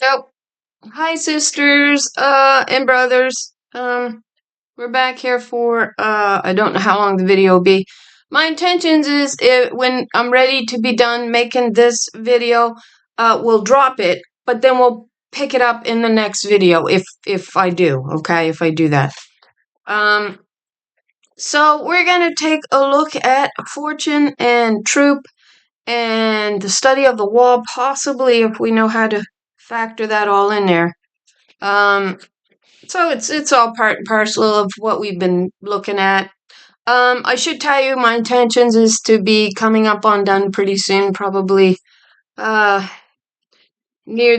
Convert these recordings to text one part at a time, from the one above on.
go. Hi, sisters, and brothers. We're back here for, I don't know how long the video will be. My intentions is when I'm ready to be done making this video, we'll drop it, but then we'll pick it up in the next video if I do, okay, if I do that. So we're gonna take a look at fortune and troop and the study of the wall, possibly if we know how to factor that all in there. So it's all part and parcel of what we've been looking at. I should tell you my intentions is to be coming up on done pretty soon, probably near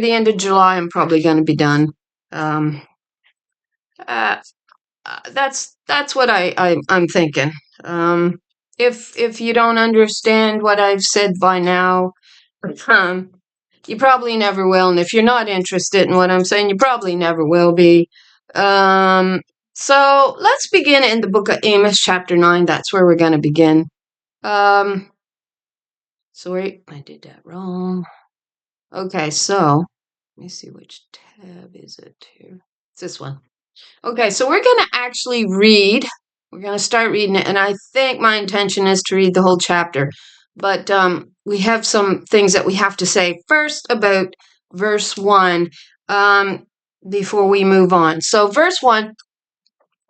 the end of July. I'm probably going to be done. That's what I'm thinking. If you don't understand what I've said by now, you probably never will, and if you're not interested in what I'm saying, you probably never will be. So let's begin in the book of Amos, chapter 9. That's where we're going to begin. Sorry, I did that wrong. Okay, so let me see which tab is it here. It's this one. Okay, so we're going to actually read. We're going to start reading it, and I think my intention is to read the whole chapter. But we have some things that we have to say first about verse 1 before we move on. So verse 1,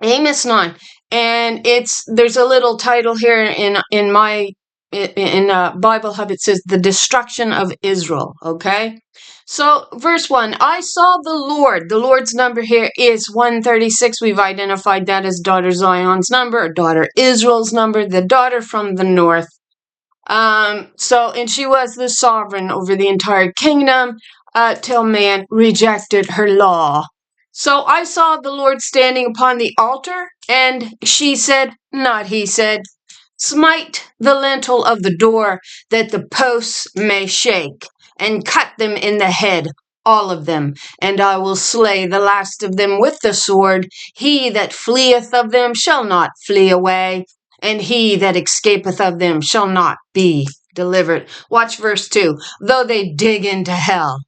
Amos 9, and there's a little title here in my Bible Hub. It says the destruction of Israel. Okay, so verse 1, I saw the Lord. The Lord's number here is 136. We've identified that as daughter Zion's number, or daughter Israel's number, the daughter from the north. And she was the sovereign over the entire kingdom till man rejected her law. So I saw the Lord standing upon the altar, and she said, not he said, smite the lintel of the door, that the posts may shake, and cut them in the head, all of them, and I will slay the last of them with the sword. He that fleeth of them shall not flee away, and he that escapeth of them shall not be delivered. Watch verse 2. Though they dig into hell,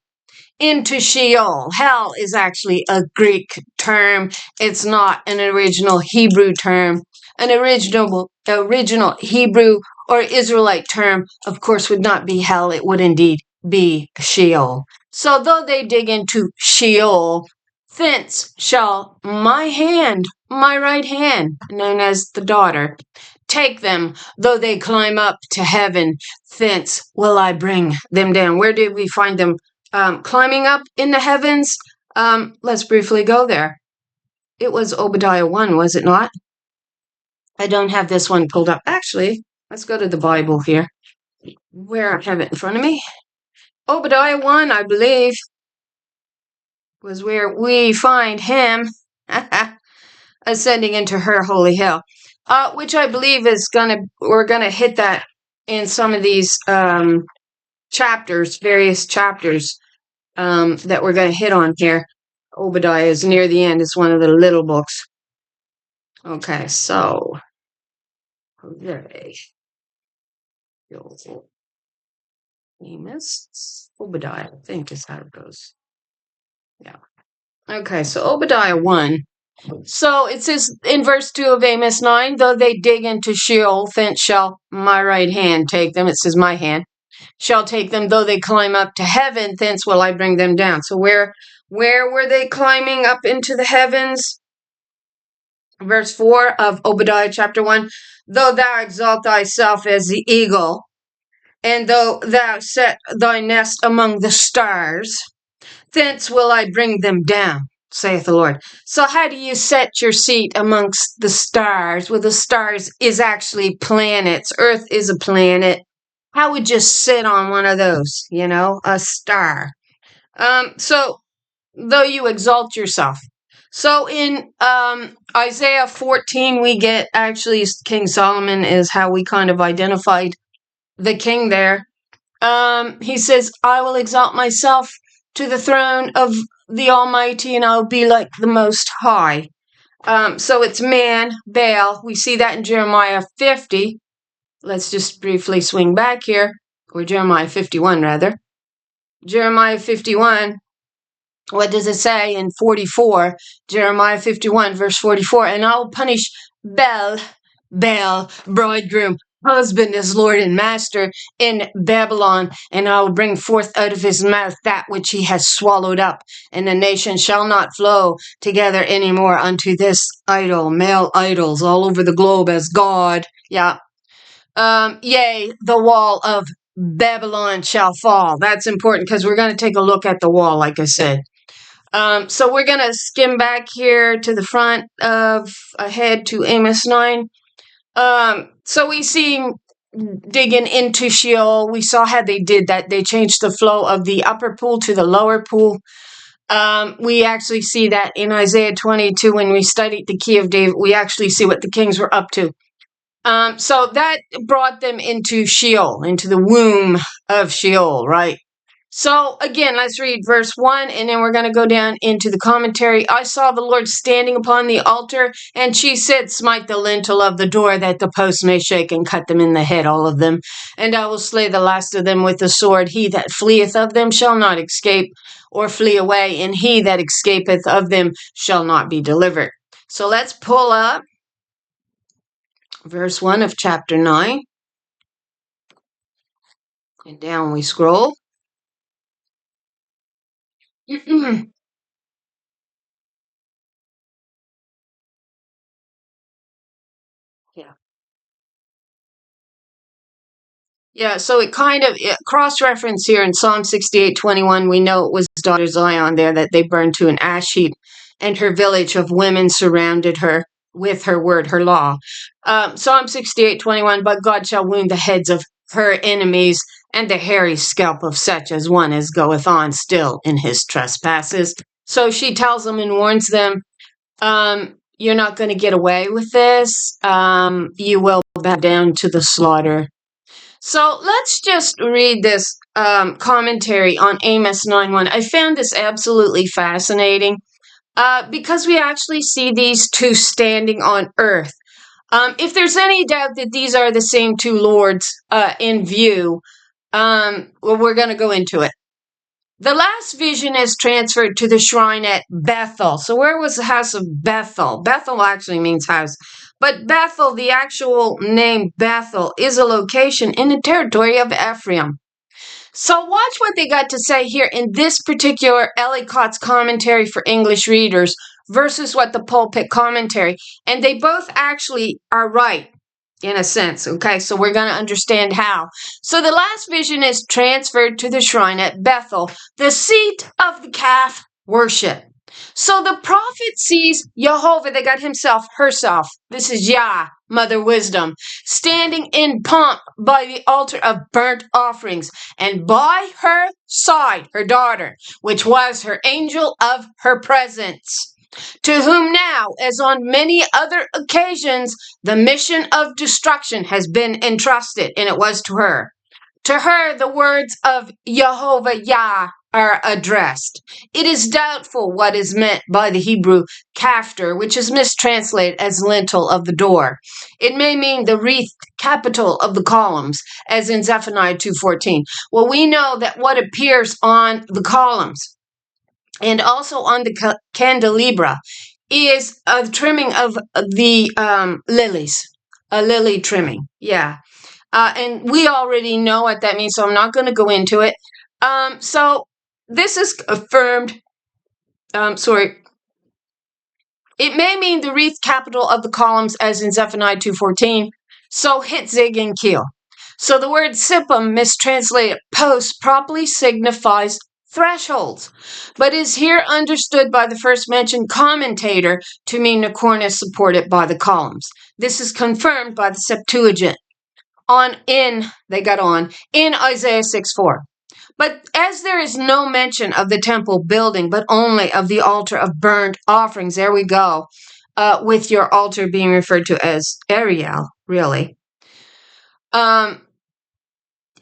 into Sheol. Hell is actually a Greek term. It's not an original Hebrew term. An original Hebrew or Israelite term, of course, would not be hell. It would indeed be Sheol. So though they dig into Sheol, thence shall my hand, my right hand, known as the daughter, take them. Though they climb up to heaven, thence will I bring them down. Where did we find them climbing up in the heavens? Let's briefly go there. It was Obadiah 1, was it not? I don't have this one pulled up. Actually, let's go to the Bible here, where I have it in front of me. Obadiah 1, I believe, was where we find him ascending into her holy hill, which I believe is we're gonna hit that in some of these chapters, various chapters that we're gonna hit on here. Obadiah is near the end. It's one of the little books. Okay, so Amos, Obadiah, I think is how it goes. Yeah. Okay, so Obadiah 1. So it says in verse 2 of Amos 9, though they dig into Sheol, thence shall my right hand take them. It says my hand shall take them. Though they climb up to heaven, thence will I bring them down. So where were they climbing up into the heavens? Verse 4 of Obadiah chapter 1, though thou exalt thyself as the eagle, and though thou set thy nest among the stars, thence will I bring them down, saith the Lord. So how do you set your seat amongst the stars? Well, the stars is actually planets. Earth is a planet. How would you sit on one of those? You know, a star. So, though you exalt yourself. So in Isaiah 14, we get, actually, King Solomon is how we kind of identified the king there. He says, I will exalt myself to the throne of the Almighty, and I'll be like the Most High. So it's man, Baal. We see that in Jeremiah 50. Let's just briefly swing back here, or Jeremiah 51, rather. Jeremiah 51, What does it say in 44? Jeremiah 51, verse 44. And I will punish Baal, bridegroom, husband is Lord and master in Babylon, and I will bring forth out of his mouth that which he has swallowed up, and the nation shall not flow together any more unto this idol, male idols all over the globe as God. Yeah. Yea, the wall of Babylon shall fall. That's important because we're going to take a look at the wall, like I said. So we're going to skim back here to the front of ahead to Amos 9. So we see digging into Sheol. We saw how they did that. They changed the flow of the upper pool to the lower pool. We actually see that in Isaiah 22 when we studied the key of David. We actually see what the kings were up to. So that brought them into Sheol, into the womb of Sheol, right? So again, let's read verse 1, and then we're going to go down into the commentary. I saw the Lord standing upon the altar, and she said, smite the lintel of the door, that the posts may shake, and cut them in the head, all of them. And I will slay the last of them with the sword. He that fleeth of them shall not escape, or flee away, and he that escapeth of them shall not be delivered. So let's pull up verse 1 of chapter 9. And down we scroll. Yeah. Yeah, so it kind of cross-reference here in Psalm 68:21. We know it was daughter Zion there that they burned to an ash heap, and her village of women surrounded her with her word, her law. Psalm 68:21. But God shall wound the heads of her enemies, and the hairy scalp of such as one as goeth on still in his trespasses. So she tells them and warns them, you're not going to get away with this. You will bow down to the slaughter. So let's just read this commentary on Amos 9:1. I found this absolutely fascinating because we actually see these two standing on earth. If there's any doubt that these are the same two lords in view, well, we're going to go into it. The last vision is transferred to the shrine at Bethel. So where was the house of Bethel? Bethel actually means house. But Bethel, the actual name Bethel, is a location in the territory of Ephraim. So watch what they got to say here in this particular Ellicott's commentary for English readers versus what the pulpit commentary. And they both actually are right. In a sense, okay? So we're going to understand how. So the last vision is transferred to the shrine at Bethel, the seat of the calf worship. So the prophet sees Yhwh, the God himself, herself. This is Yah, Mother Wisdom, standing in pomp by the altar of burnt offerings, and by her side, her daughter, which was her angel of her presence, to whom now, as on many other occasions, the mission of destruction has been entrusted, and it was to her. To her, the words of Yhwh Yah are addressed. It is doubtful what is meant by the Hebrew kaftar, which is mistranslated as lintel of the door. It may mean the wreathed capital of the columns, as in Zephaniah 2:14. Well, we know that what appears on the columns and also on the candelabra is a trimming of the lilies, a lily trimming. Yeah. And we already know what that means, so I'm not going to go into it. So this is affirmed. It may mean the wreath capital of the columns, as in Zephaniah 2:14. So hit, zig, and keel. So the word sippum, mistranslated post, properly signifies thresholds, but is here understood by the first mentioned commentator to mean the cornice supported by the columns. This is confirmed by the Septuagint in Isaiah 6:4. But as there is no mention of the temple building, but only of the altar of burnt offerings, there we go, with your altar being referred to as Ariel, really.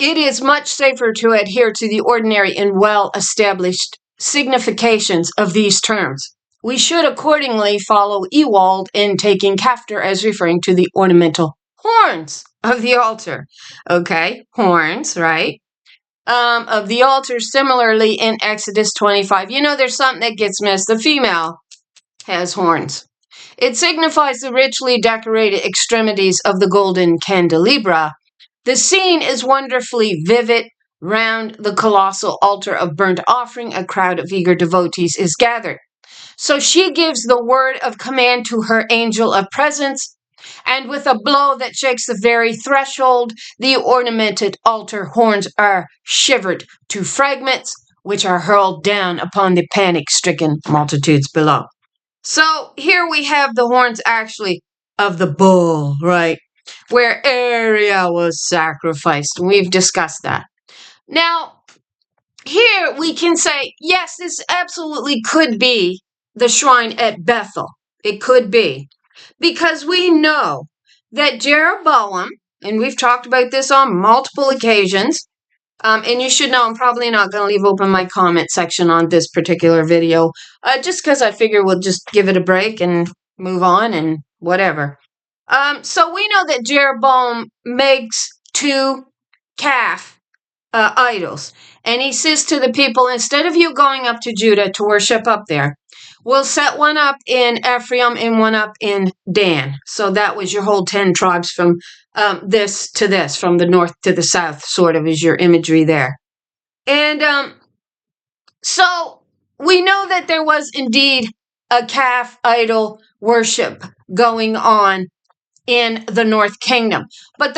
It is much safer to adhere to the ordinary and well-established significations of these terms. We should accordingly follow Ewald in taking kaftar as referring to the ornamental horns of the altar. Okay, horns, right? of the altar. Similarly, in Exodus 25, there's something that gets missed. The female has horns. It signifies the richly decorated extremities of the golden candelabra. The scene is wonderfully vivid. Round the colossal altar of burnt offering, a crowd of eager devotees is gathered. So she gives the word of command to her angel of presence, and with a blow that shakes the very threshold, the ornamented altar horns are shivered to fragments, which are hurled down upon the panic-stricken multitudes below. So here we have the horns actually of the bull, right? Where Ariel was sacrificed. We've discussed that. Now, here we can say, yes, this absolutely could be the shrine at Bethel. It could be. Because we know that Jeroboam, and we've talked about this on multiple occasions, and you should know I'm probably not going to leave open my comment section on this particular video, just because I figure we'll just give it a break and move on and whatever. So we know that Jeroboam makes 2 calf idols. And he says to the people, instead of you going up to Judah to worship up there, we'll set one up in Ephraim and one up in Dan. So that was your whole 10 tribes from this to this, from the north to the south, sort of is your imagery there. And so we know that there was indeed a calf idol worship going on in the North Kingdom. But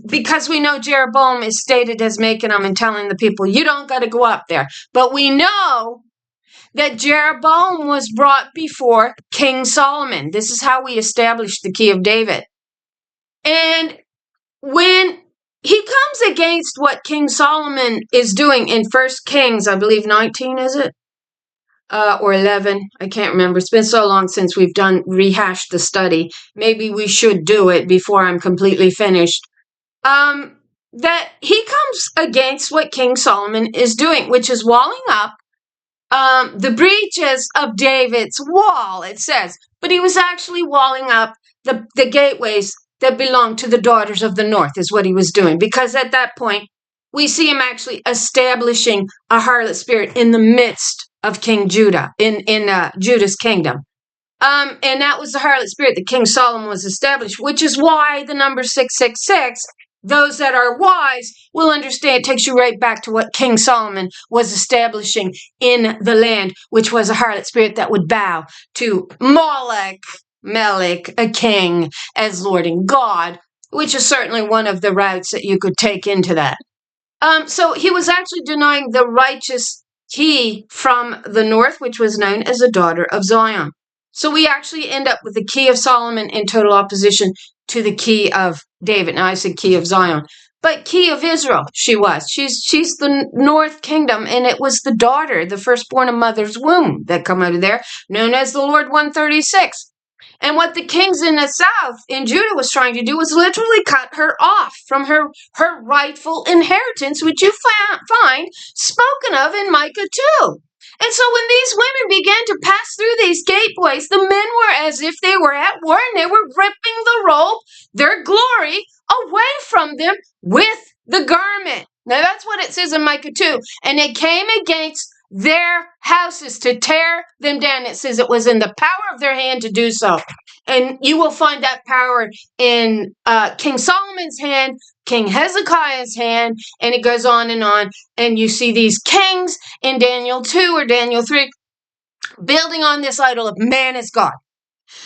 because we know Jeroboam is stated as making them and telling the people, you don't got to go up there. But we know that Jeroboam was brought before King Solomon. This is how we established the key of David. And when he comes against what King Solomon is doing in 1 Kings, I believe 19, is it? Or 11, I can't remember. It's been so long since we've rehashed the study. Maybe we should do it before I'm completely finished. That he comes against what King Solomon is doing, which is walling up the breaches of David's wall, it says. But he was actually walling up the gateways that belonged to the daughters of the north, is what he was doing. Because at that point, we see him actually establishing a harlot spirit in the midst of King Judah, in Judah's kingdom. And that was the harlot spirit that King Solomon was established, which is why the number 666, those that are wise will understand, it takes you right back to what King Solomon was establishing in the land, which was a harlot spirit that would bow to Melech, a king, as Lord and God, which is certainly one of the routes that you could take into that. So he was actually denying the righteous key from the north, which was known as the daughter of Zion. So we actually end up with the key of Solomon in total opposition to the key of David. Now I said key of Zion, but key of Israel she was. She's the north kingdom, and it was the daughter, the firstborn of mother's womb that come out of there, known as the Lord 136. And what the kings in the south, in Judah, was trying to do was literally cut her off from her rightful inheritance, which you find spoken of in Micah 2. And so when these women began to pass through these gateways, the men were as if they were at war, and they were ripping the robe, their glory, away from them with the garment. Now that's what it says in Micah 2. And they came against their houses to tear them down. It says it was in the power of their hand to do so. And you will find that power in King Solomon's hand, King Hezekiah's hand, and it goes on. And you see these kings in Daniel 2 or Daniel 3 building on this idol of man as God.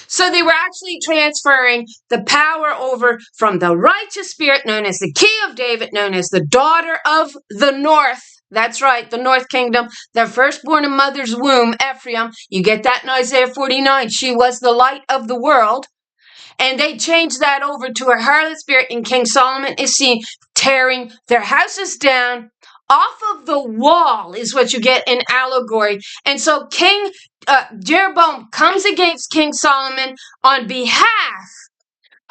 So they were actually transferring the power over from the righteous spirit known as the key of David, known as the daughter of the north. That's right, the north kingdom, the firstborn of mother's womb, Ephraim. You get that in Isaiah 49. She was the light of the world. And they changed that over to a harlot spirit, and King Solomon is seen tearing their houses down off of the wall, is what you get in allegory. And so King Jeroboam comes against King Solomon on behalf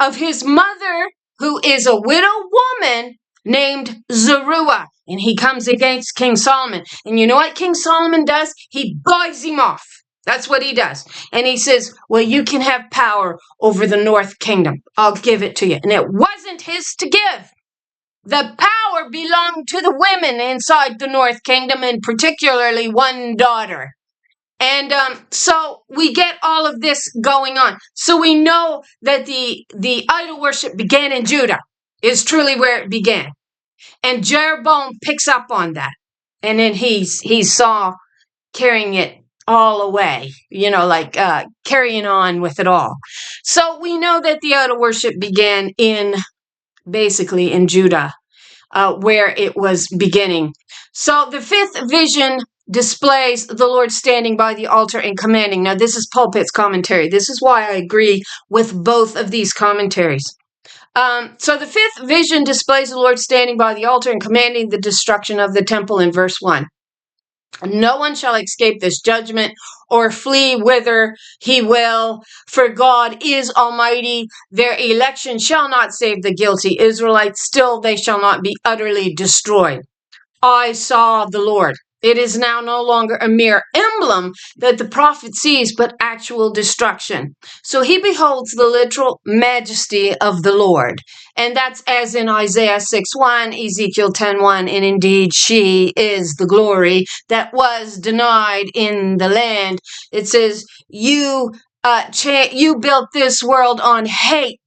of his mother, who is a widow woman named Zeruiah. And he comes against King Solomon. And you know what King Solomon does? He buys him off. That's what he does. And he says, well, you can have power over the north kingdom. I'll give it to you. And it wasn't his to give. The power belonged to the women inside the North Kingdom, and particularly one daughter. And so we get all of this going on. So we know that the idol worship began in Judah, is truly where it began. And Jeroboam picks up on that. And then he saw carrying it all away, like carrying on with it all. So we know that the idol worship began basically in Judah, where it was beginning. So the fifth vision displays the Lord standing by the altar and commanding. Now, this is Pulpit's commentary. This is why I agree with both of these commentaries. So the fifth vision displays the Lord standing by the altar and commanding the destruction of the temple in verse 1. No one shall escape this judgment or flee whither he will, for God is almighty. Their election shall not save the guilty Israelites, still they shall not be utterly destroyed. I saw the Lord. It is now no longer a mere emblem that the prophet sees, but actual destruction. So he beholds the literal majesty of the Lord. And that's as in Isaiah 6:1, Ezekiel 10:1, and indeed she is the glory that was denied in the land. It says, you built this world on hate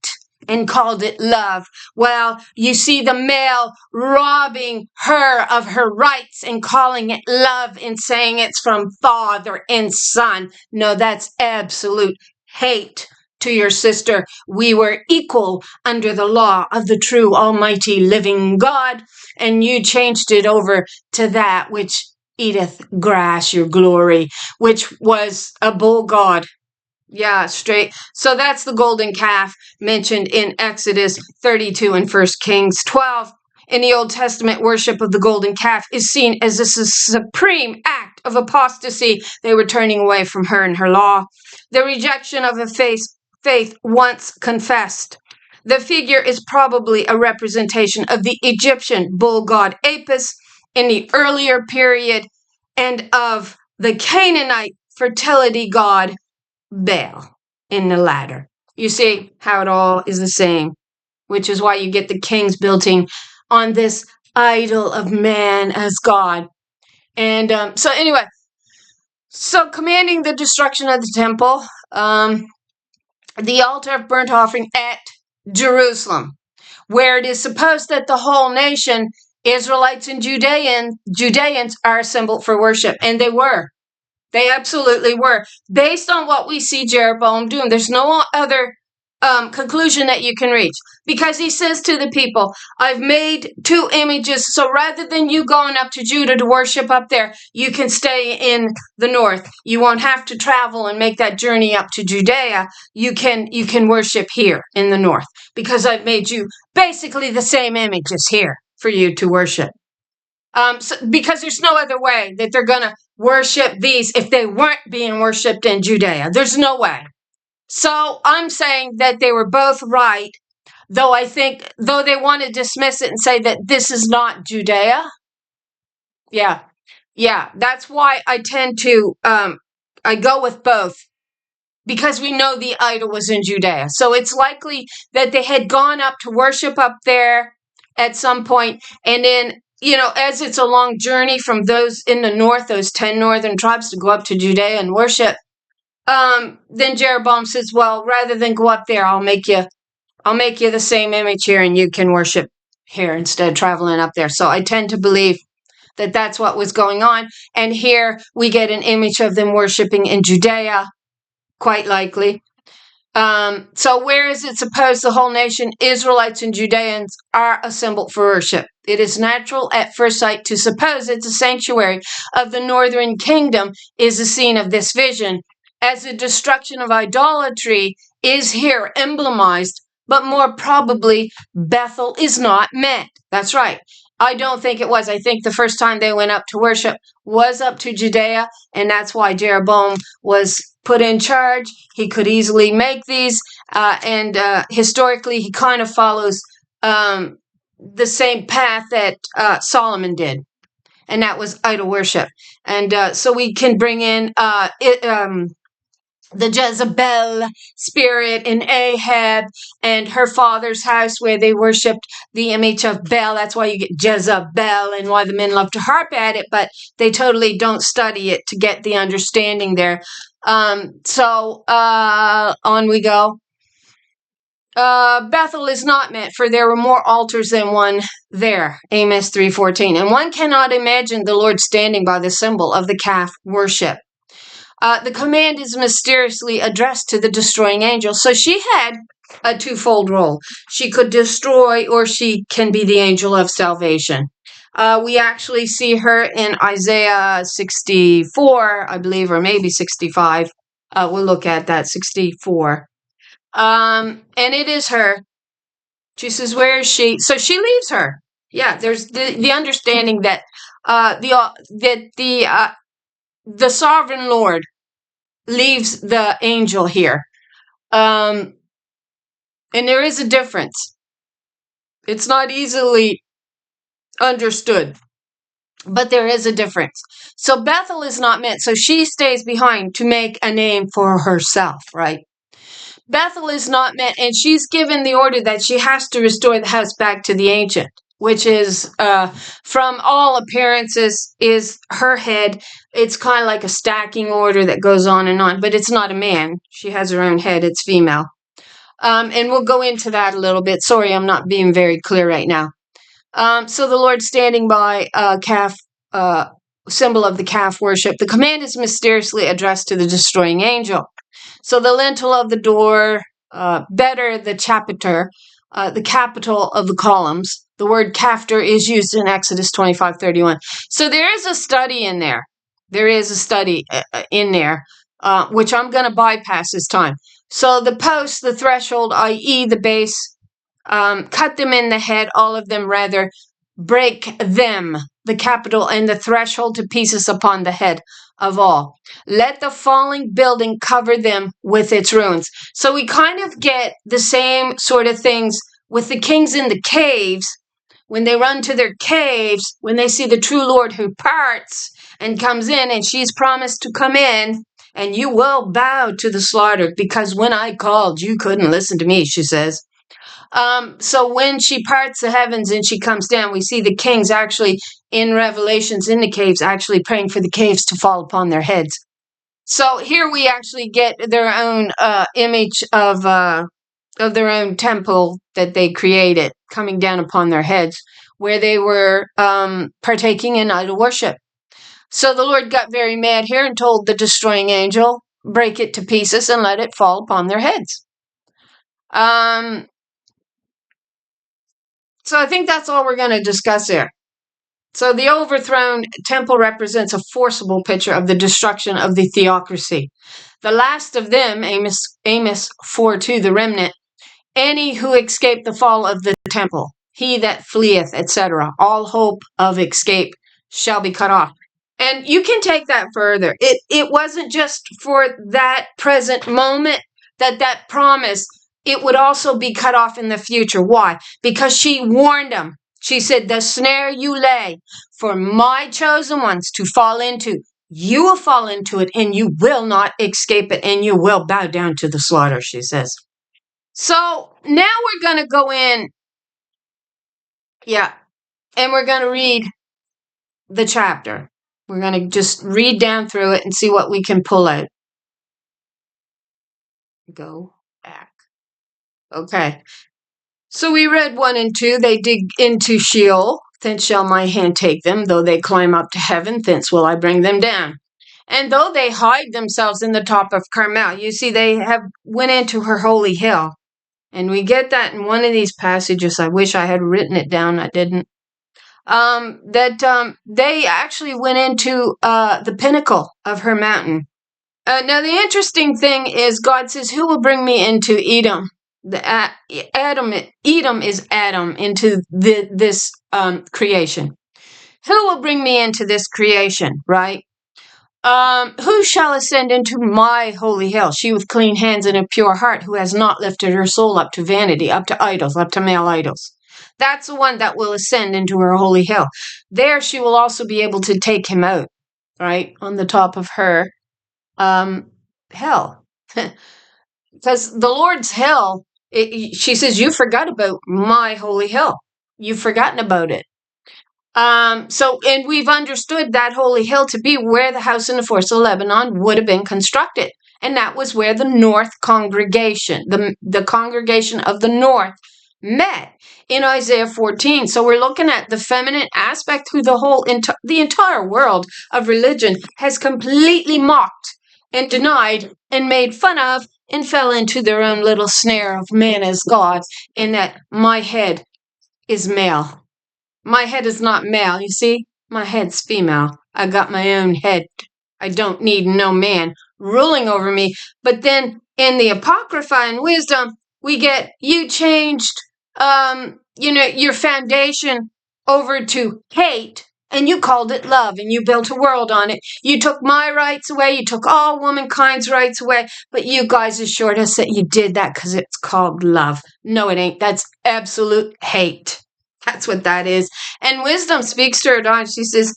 and called it love. Well, you see the male robbing her of her rights and calling it love and saying it's from father and son. No, that's absolute hate to your sister. We were equal under the law of the true, almighty, living God, and you changed it over to that which eateth grass, your glory, which was a bull god. Yeah, straight. So that's the golden calf mentioned in Exodus 32 and 1 Kings 12. In the Old Testament, worship of the golden calf is seen as a supreme act of apostasy. They were turning away from her and her law. The rejection of a faith once confessed. The figure is probably a representation of the Egyptian bull god Apis in the earlier period and of the Canaanite fertility god Baal in the latter. You see how it all is the same, which is why you get the kings building on this idol of man as God. And so anyway, so commanding the destruction of the temple, the altar of burnt offering at Jerusalem, where it is supposed that the whole nation, Israelites and Judeans, are assembled for worship. And they were. They absolutely were. Based on what we see Jeroboam doing, there's no other conclusion that you can reach. Because he says to the people, I've made two images, so rather than you going up to Judah to worship up there, you can stay in the north. You won't have to travel and make that journey up to Judea. You can worship here in the north, because I've made you basically the same images here for you to worship. Because there's no other way that they're going to worship these if they weren't being worshipped in Judea. There's no way. So I'm saying that they were both right, though they want to dismiss it and say that this is not Judea. Yeah, that's why I tend to, I go with both, because we know the idol was in Judea. So it's likely that they had gone up to worship up there at some point, and then, as it's a long journey from those in the north, those 10 northern tribes, to go up to Judea and worship, then Jeroboam says, well, rather than go up there, I'll make you the same image here, and you can worship here instead of traveling up there. So I tend to believe that that's what was going on. And here we get an image of them worshiping in Judea, quite likely. So where is it supposed the whole nation, Israelites and Judeans, are assembled for worship? It is natural at first sight to suppose that the sanctuary of the northern kingdom is the scene of this vision, as the destruction of idolatry is here emblemized, but more probably Bethel is not meant. That's right. I don't think it was. I think the first time they went up to worship was up to Judea, and that's why Jeroboam was put in charge. He could easily make these, and historically he kind of follows the same path that Solomon did, and that was idol worship. And so we can bring in the Jezebel spirit in Ahab and her father's house where they worshipped the image of Baal. That's why you get Jezebel and why the men love to harp at it, but they totally don't study it to get the understanding there. On we go. Bethel is not meant, for there were more altars than one there. Amos 3:14. And one cannot imagine the Lord standing by the symbol of the calf worship. The command is mysteriously addressed to the destroying angel. So she had a twofold role. She could destroy, or she can be the angel of salvation. We actually see her in Isaiah 64, I believe, or maybe 65. We'll look at that, 64. And it is her. She says, where is she? So she leaves her. Yeah, there's the understanding that the sovereign Lord leaves the angel here. And there is a difference. It's not easily understood, but there is a difference. So Bethel is not meant, so she stays behind to make a name for herself, right? Bethel is not meant, and she's given the order that she has to restore the house back to the ancient, which is, from all appearances, is her head. It's kind of like a stacking order that goes on, but it's not a man. She has her own head. It's female. And we'll go into that a little bit. Sorry, I'm not being very clear right now. So the Lord standing by calf, symbol of the calf worship. The command is mysteriously addressed to the destroying angel. So the lintel of the door, better the chapiter, the capital of the columns. The word kafter is used in Exodus 25:31. So there is a study in there. There is a study in there, which I'm going to bypass this time. So the posts, the threshold, i.e. the base, cut them in the head, all of them rather, break them, the capital and the threshold, to pieces upon the head of all. Let the falling building cover them with its ruins. So we kind of get the same sort of things with the kings in the caves. When they run to their caves, when they see the true Lord who parts and comes in, and she's promised to come in, and you will bow to the slaughter, because when I called, you couldn't listen to me, she says. So when she parts the heavens and she comes down, we see the kings actually in Revelations in the caves, actually praying for the caves to fall upon their heads. So here we actually get their own image of their own temple that they created coming down upon their heads, where they were partaking in idol worship. So the Lord got very mad here and told the destroying angel, break it to pieces and let it fall upon their heads. So I think that's all we're going to discuss here. So the overthrown temple represents a forcible picture of the destruction of the theocracy. The last of them, Amos 4:2, the remnant, any who escape the fall of the temple, he that fleeth, etc., all hope of escape shall be cut off. And you can take that further. It wasn't just for that present moment that promise. It would also be cut off in the future. Why? Because she warned them. She said, the snare you lay for my chosen ones to fall into, you will fall into it and you will not escape it, and you will bow down to the slaughter, she says. So now we're going to go in, and we're going to read the chapter. We're going to just read down through it and see what we can pull out. Go back. Okay. So we read 1 and 2. They dig into Sheol, thence shall my hand take them. Though they climb up to heaven, thence will I bring them down. And though they hide themselves in the top of Carmel, you see, they have went into her holy hill. And we get that in one of these passages. I wish I had written it down. I didn't. They actually went into the pinnacle of her mountain. Now, the interesting thing is God says, who will bring me into Edom? Edom is Adam, into this creation. Who will bring me into this creation, right? Who shall ascend into my holy hill? She with clean hands and a pure heart, who has not lifted her soul up to vanity, up to idols, up to male idols. That's the one that will ascend into her holy hill. There she will also be able to take him out, right, on the top of her hell. Because the Lord's hill, she says, you forgot about my holy hill. You've forgotten about it. And we've understood that holy hill to be where the house in the forest of Lebanon would have been constructed. And that was where the north congregation, the congregation of the north, met in Isaiah 14. So we're looking at the feminine aspect who the entire world of religion has completely mocked and denied and made fun of and fell into their own little snare of man as God, in that my head is male. My head is not male, you see? My head's female. I got my own head. I don't need no man ruling over me. But then in the Apocrypha and Wisdom, we get you changed, your foundation over to hate, and you called it love, and you built a world on it. You took my rights away. You took all womankind's rights away. But you guys assured us that you did that because it's called love. No, it ain't. That's absolute hate. That's what that is. And Wisdom speaks to her daughter. She says,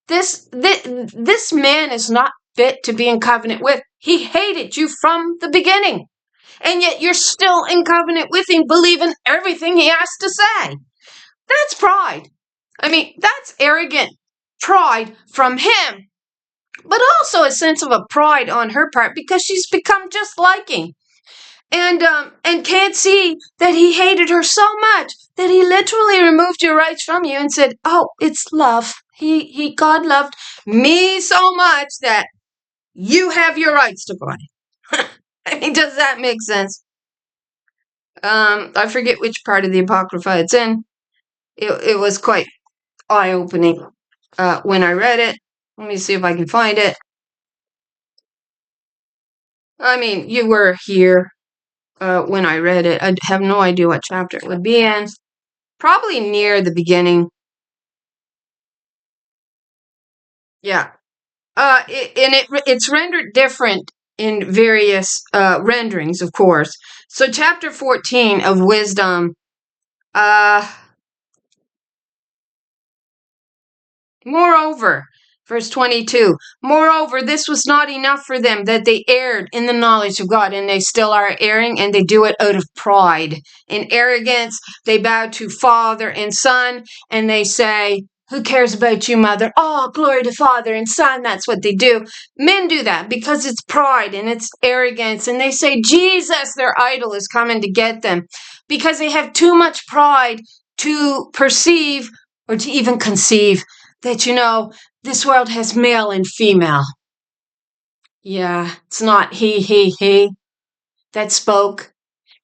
this man is not fit to be in covenant with. He hated you from the beginning. And yet you're still in covenant with him, believing everything he has to say. That's pride. I mean, that's arrogant pride from him. But also a sense of a pride on her part because she's become just like him. And can't see that he hated her so much that he literally removed your rights from you and said, oh, it's love. God loved me so much that you have your rights to God. I mean, does that make sense? I forget which part of the Apocrypha it's in. It was quite eye-opening when I read it. Let me see if I can find it. I mean, you were here when I read it. I have no idea what chapter it would be in. Probably near the beginning. Yeah. It's rendered different in various renderings, of course. So chapter 14 of Wisdom, moreover, verse 22, moreover, this was not enough for them that they erred in the knowledge of God, and they still are erring, and they do it out of pride. In arrogance, they bow to Father and Son, and they say, who cares about you, mother? Oh, glory to Father and Son. That's what they do. Men do that because it's pride and it's arrogance. And they say, Jesus, their idol, is coming to get them because they have too much pride to perceive or to even conceive that, this world has male and female. Yeah, it's not he that spoke.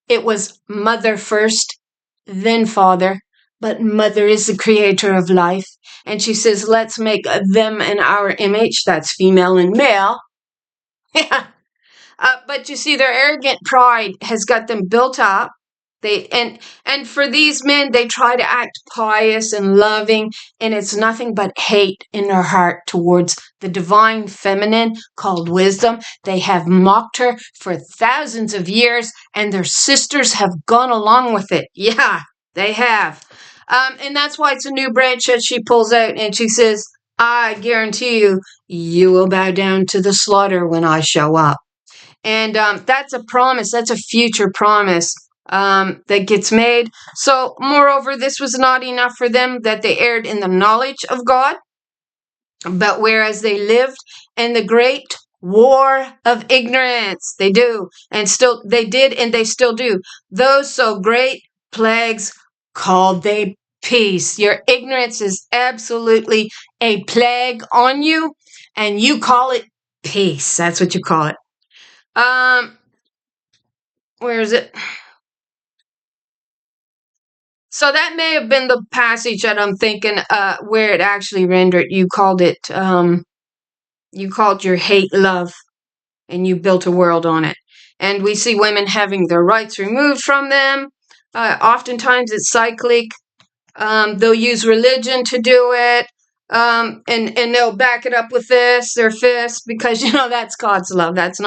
It was mother first, then father. But mother is the creator of life. And she says, let's make them in our image. That's female and male. Yeah. But you see, their arrogant pride has got them built up. And for these men, they try to act pious and loving, and it's nothing but hate in their heart towards the divine feminine called wisdom. They have mocked her for thousands of years, and their sisters have gone along with it. Yeah, they have. And that's why it's a new branch that she pulls out, and she says, I guarantee you, you will bow down to the slaughter when I show up. And that's a promise. That's a future promise that gets made. So, moreover, this was not enough for them that they erred in the knowledge of God, but whereas they lived in the great war of ignorance, they do, and still they did, and they still do. Those so great plagues called they peace. Your ignorance is absolutely a plague on you, and you call it peace. That's what you call it. Where is it? So that may have been the passage that I'm thinking, where it actually rendered. You called your hate love, and you built a world on it. And we see women having their rights removed from them. Oftentimes it's cyclic. They'll use religion to do it. And they'll back it up with their fist, because, that's God's love. That's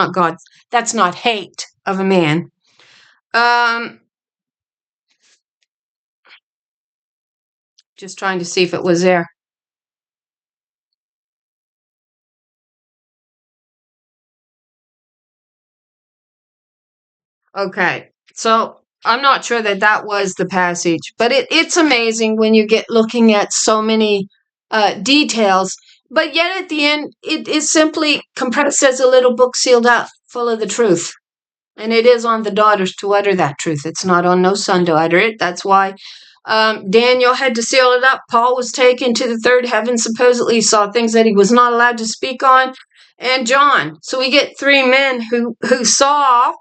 not hate of a man. Just trying to see if it was there. Okay, so I'm not sure that that was the passage, but it's amazing when you get looking at so many details. But yet at the end, it is simply compressed as a little book sealed up, full of the truth. And it is on the daughters to utter that truth. It's not on no son to utter it. That's why Daniel had to seal it up. Paul was taken to the third heaven. Supposedly saw things that he was not allowed to speak on. And John. So we get three men who saw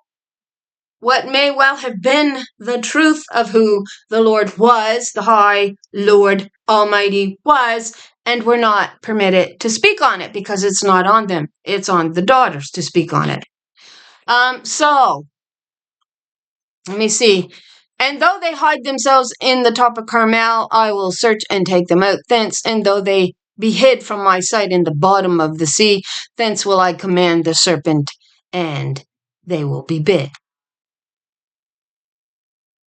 what may well have been the truth of who the Lord was, the High Lord Almighty was, and were not permitted to speak on it because it's not on them. It's on the daughters to speak on it. So, let me see. And though they hide themselves in the top of Carmel, I will search and take them out thence. And though they be hid from my sight in the bottom of the sea, thence will I command the serpent, and they will be bit.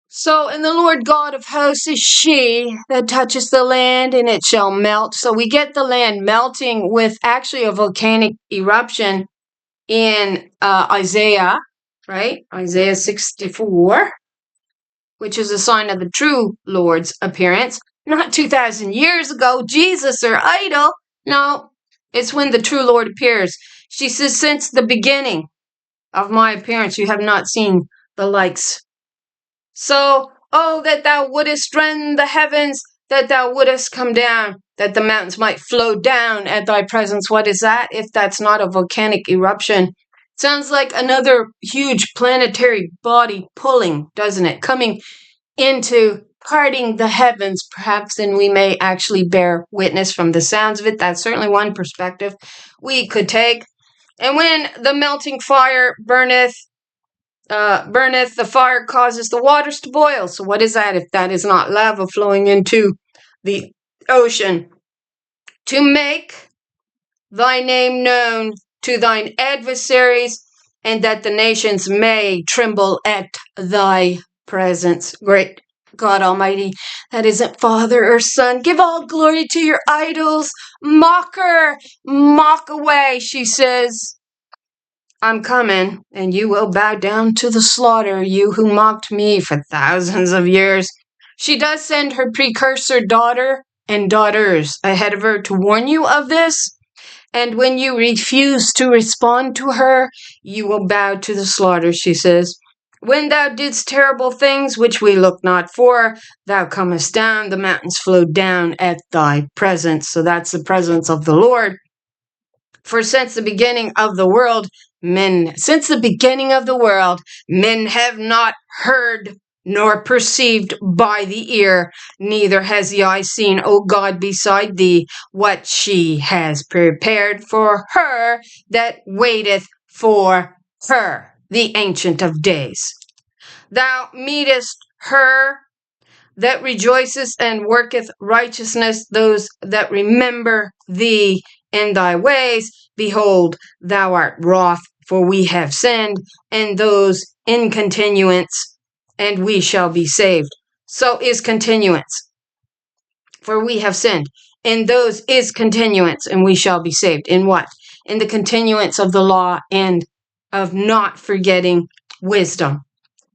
So, and the Lord God of hosts is she that touches the land, and it shall melt. So we get the land melting with actually a volcanic eruption in Isaiah, right? Isaiah 64, which is a sign of the true Lord's appearance. Not 2,000 years ago, Jesus or idol. No, it's when the true Lord appears. She says, since the beginning of my appearance, you have not seen the likes. So, oh, that thou wouldest rend the heavens, that thou wouldest come down, that the mountains might flow down at thy presence. What is that, if that's not a volcanic eruption? Sounds like another huge planetary body pulling, doesn't it? Coming into parting the heavens, perhaps, and we may actually bear witness from the sounds of it. That's certainly one perspective we could take. And when the melting fire burneth, the fire causes the waters to boil. So what is that if that is not lava flowing into the ocean? To make thy name known to thine adversaries, and that the nations may tremble at thy presence. Great God Almighty, that isn't Father or Son. Give all glory to your idols. Mock her, mock away, she says. I'm coming, and you will bow down to the slaughter, you who mocked me for thousands of years. She does send her precursor daughter and daughters ahead of her to warn you of this. And when you refuse to respond to her, you will bow to the slaughter, she says. When thou didst terrible things which we look not for, thou comest down, the mountains flow down at thy presence. So that's the presence of the Lord. For since the beginning of the world, men have not heard nor perceived by the ear, neither has the eye seen, O God, beside thee, what she has prepared for her that waiteth for her, the Ancient of Days. Thou meetest her that rejoiceth and worketh righteousness, those that remember thee in thy ways. Behold, thou art wroth, for we have sinned, and those in continuance, and we shall be saved. So is continuance, for we have sinned, and those is continuance, and we shall be saved. In what? In the continuance of the law and of not forgetting wisdom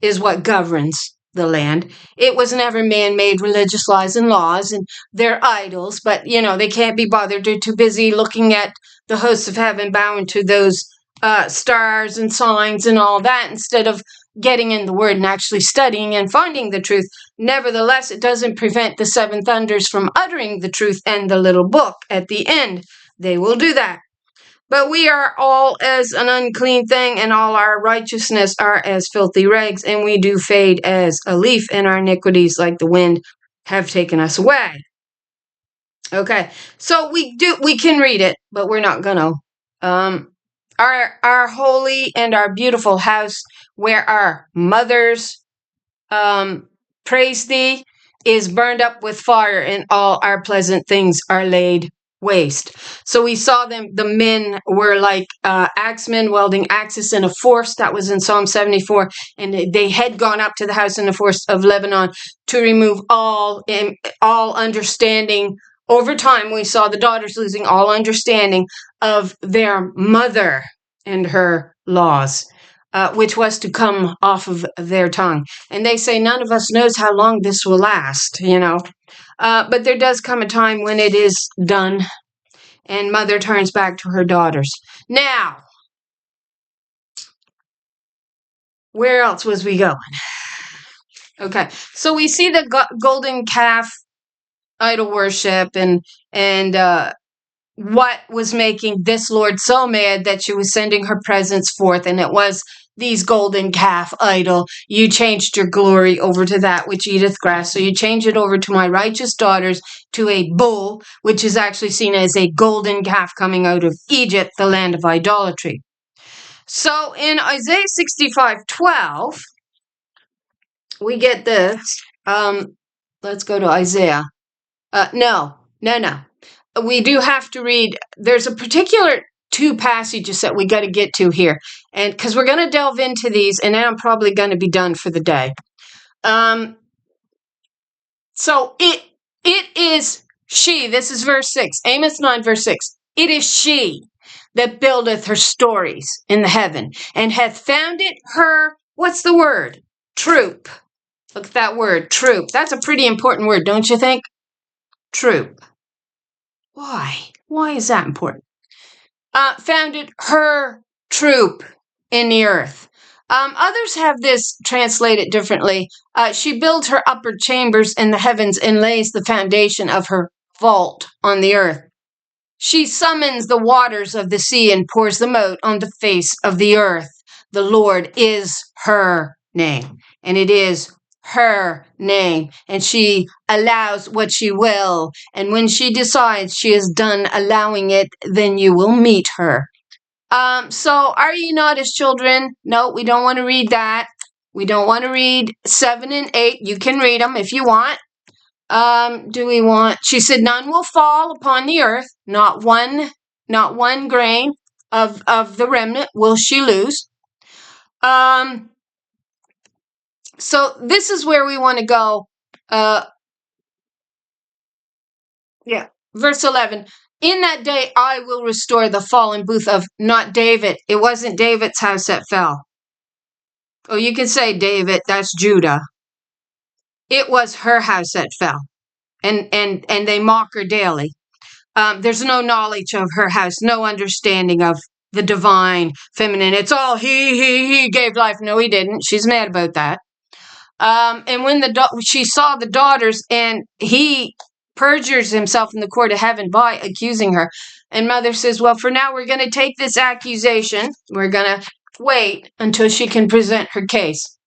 is what governs the land. It was never man-made religious laws and laws, and they're idols, but, they can't be bothered. They're too busy looking at the hosts of heaven, bowing to those stars and signs and all that, instead of getting in the Word and actually studying and finding the truth. Nevertheless, it doesn't prevent the seven thunders from uttering the truth and the little book at the end. They will do that. But we are all as an unclean thing, and all our righteousness are as filthy rags, and we do fade as a leaf, and our iniquities, like the wind, have taken us away. Okay, so we can read it, but we're not gonna. Our holy and our beautiful house, where our mothers praise thee, is burned up with fire, and all our pleasant things are laid waste. So we saw them, the men were like axemen welding axes in a forest. That was in Psalm 74. And they had gone up to the house in the forest of Lebanon to remove all understanding. Over time, we saw the daughters losing all understanding of their mother and her laws. which was to come off of their tongue. And they say, none of us knows how long this will last, but there does come a time when it is done, and mother turns back to her daughters. Now, where else was we going? Okay, so we see the golden calf idol worship and what was making this Lord so mad that she was sending her presence forth, and it was these golden calf idol. You changed your glory over to that which eateth grass, so you change it over to my righteous daughters, to a bull, which is actually seen as a golden calf coming out of Egypt, the land of idolatry. So in Isaiah 65:12, we get this. Let's go to Isaiah. No. We do have to read. There's a particular two passages that we got to get to here, and because we're going to delve into these, and then I'm probably going to be done for the day. So it is she. This is verse 6. Amos 9, verse 6. It is she that buildeth her stories in the heaven, and hath founded her, what's the word? Troop. Look at that word, troop. That's a pretty important word, don't you think? Troop. Why? Why is that important? Founded her troop in the earth. Others have this translated differently. She builds her upper chambers in the heavens and lays the foundation of her vault on the earth. She summons the waters of the sea and pours them out on the face of the earth. The Lord is her name, and it is her name, and she allows what she will, and when she decides she is done allowing it, then you will meet her. So are ye not as children? No, we don't want to read that. We don't want to read 7 and 8. You can read them if you want. Do we want? She said, none will fall upon the earth, not one grain of the remnant will she lose. So this is where we want to go. Verse 11. In that day I will restore the fallen booth of not David. It wasn't David's house that fell. Oh, you can say David, that's Judah. It was her house that fell. And they mock her daily. There's no knowledge of her house, no understanding of the divine feminine. It's all he gave life. No, he didn't. She's mad about that. And when she saw the daughters, and he perjures himself in the court of heaven by accusing her. And mother says, well, for now, we're going to take this accusation. We're going to wait until she can present her case.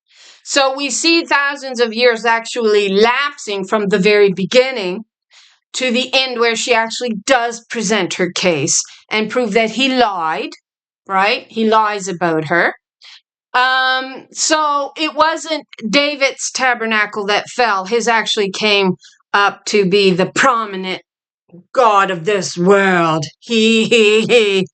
So we see thousands of years actually lapsing from the very beginning to the end, where she actually does present her case and prove that he lied, right? He lies about her. So it wasn't David's tabernacle that fell. His actually came up to be the prominent god of this world. He.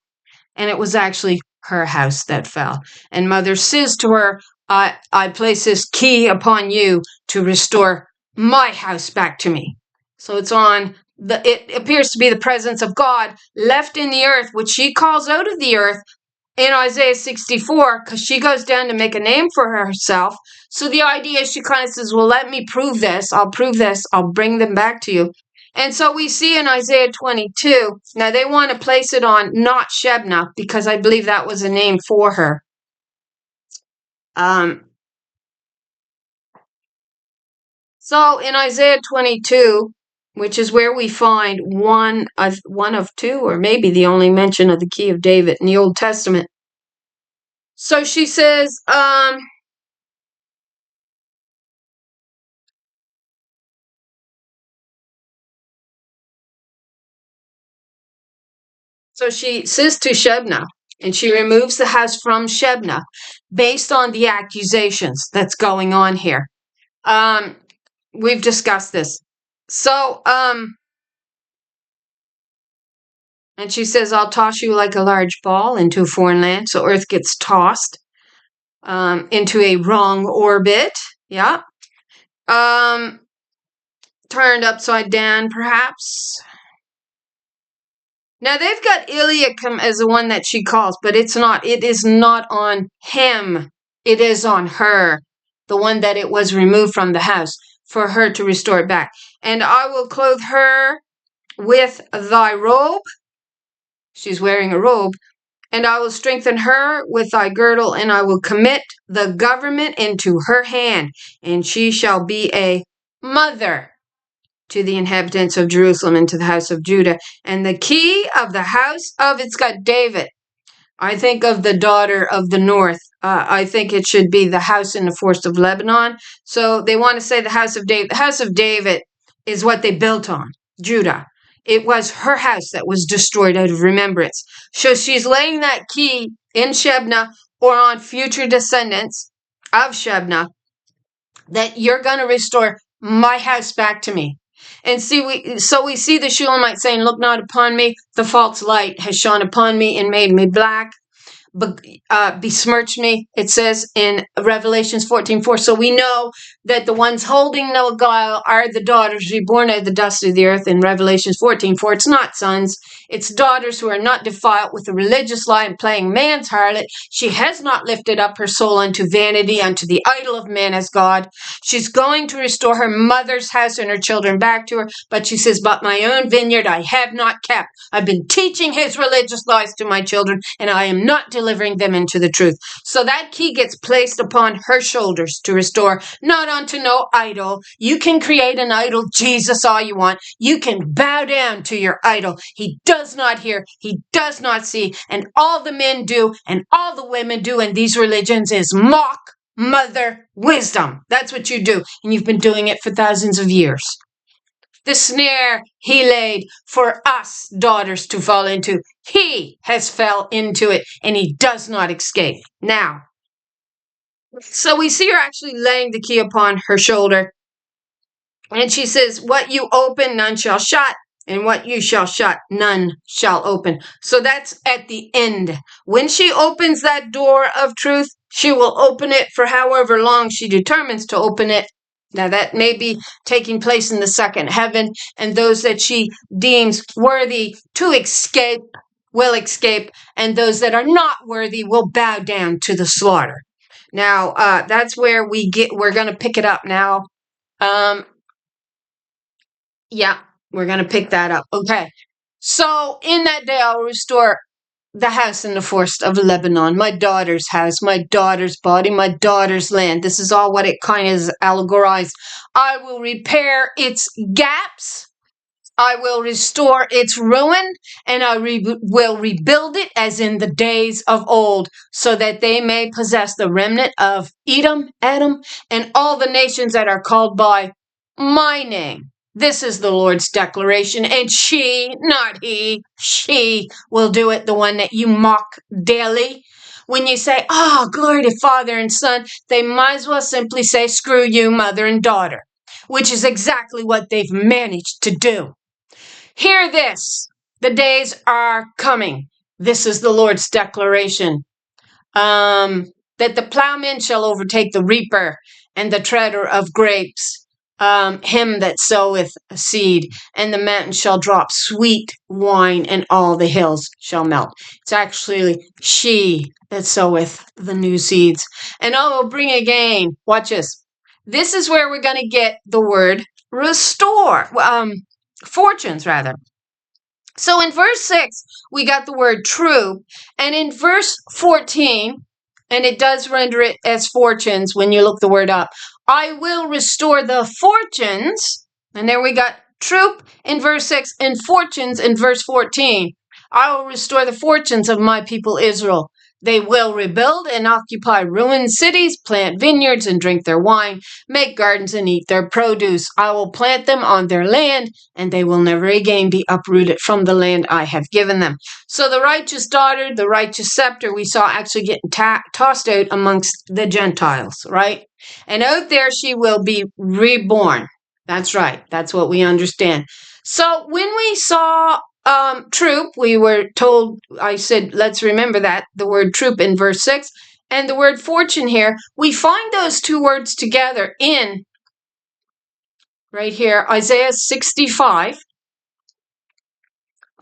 And it was actually her house that fell. And mother says to her, I place this key upon you to restore my house back to me. So it's on it appears to be the presence of God left in the earth, which she calls out of the earth in Isaiah 64, because she goes down to make a name for herself. So the idea is she kind of says, well, let me prove this. I'll prove this. I'll bring them back to you. And so we see in Isaiah 22, now they want to place it on not Shebna, because I believe that was a name for her. So in Isaiah 22, which is where we find one of two, or maybe the only mention of the key of David in the Old Testament. So she says, so she says to Shebna, and she removes the house from Shebna based on the accusations that's going on here. We've discussed this. So, and she says, I'll toss you like a large ball into a foreign land. So Earth gets tossed into a wrong orbit. Yeah. Turned upside down, perhaps. Now they've got Eliakim as the one that she calls, but it's not. It is not on him. It is on her, the one that it was removed from the house, for her to restore it back. And I will clothe her with thy robe. She's wearing a robe. And I will strengthen her with thy girdle, and I will commit the government into her hand, and she shall be a mother to the inhabitants of Jerusalem and to the house of Judah. And the key of the house of, it's got David. I think of the daughter of the north. I think it should be the house in the forest of Lebanon. So they want to say the house of David. The house of David is what they built on, Judah. It was her house that was destroyed out of remembrance. So she's laying that key in Shebna or on future descendants of Shebna, that you're going to restore my house back to me. And so we see the Shulamite saying, look not upon me, the false light has shone upon me and made me black, besmirched me, it says in Revelations 14:4. So we know that the ones holding no guile are the daughters reborn out of the dust of the earth in Revelations 14:4. It's not sons, it's daughters who are not defiled with the religious lie and playing man's harlot. She has not lifted up her soul unto vanity, unto the idol of man as God. She's going to restore her mother's house and her children back to her, but she says, but my own vineyard I have not kept. I've been teaching his religious lies to my children, and I am not delivering them into the truth. So that key gets placed upon her shoulders to restore, not unto no idol. You can create an idol, Jesus, all you want. You can bow down to your idol. He does not hear, he does not see, and all the men do and all the women do in these religions is mock mother wisdom. That's what you do, and you've been doing it for thousands of years. The snare he laid for us daughters to fall into, he has fell into it, and he does not escape. Now, so we see her actually laying the key upon her shoulder, and she says, what you open, none shall shut, and what you shall shut, none shall open. So that's at the end. When she opens that door of truth, she will open it for however long she determines to open it. Now that may be taking place in the second heaven, and those that she deems worthy to escape will escape, and those that are not worthy will bow down to the slaughter. Now, that's where we're going to pick it up now. Yeah, we're going to pick that up. Okay. So in that day, I'll restore the house in the forest of Lebanon, my daughter's house, my daughter's body, my daughter's land. This is all what it kind of is allegorized. I will repair its gaps. I will restore its ruin, and I will rebuild it as in the days of old, so that they may possess the remnant of Edom, and all the nations that are called by my name. This is the Lord's declaration, and she, not he, she will do it, the one that you mock daily. When you say, glory to Father and Son, they might as well simply say, screw you, mother and daughter, which is exactly what they've managed to do. Hear this, the days are coming. This is the Lord's declaration, that the plowman shall overtake the reaper and the treader of grapes, him that soweth seed, and the mountain shall drop sweet wine, and all the hills shall melt. It's actually she that soweth the new seeds. And I will bring again, watch this. This is where we're going to get the word restore, fortunes rather. So in verse 6, we got the word true, and in verse 14, and it does render it as fortunes when you look the word up, I will restore the fortunes, and there we got troop in verse 6 and fortunes in verse 14. I will restore the fortunes of my people Israel. They will rebuild and occupy ruined cities, plant vineyards and drink their wine, make gardens and eat their produce. I will plant them on their land, and they will never again be uprooted from the land I have given them. So the righteous daughter, the righteous scepter, we saw actually getting tossed out amongst the Gentiles, right? And out there she will be reborn. That's right. That's what we understand. So when we saw troop, we were told, I said, let's remember that, the word troop in verse 6, and the word fortune here, we find those two words together in, right here, Isaiah 65,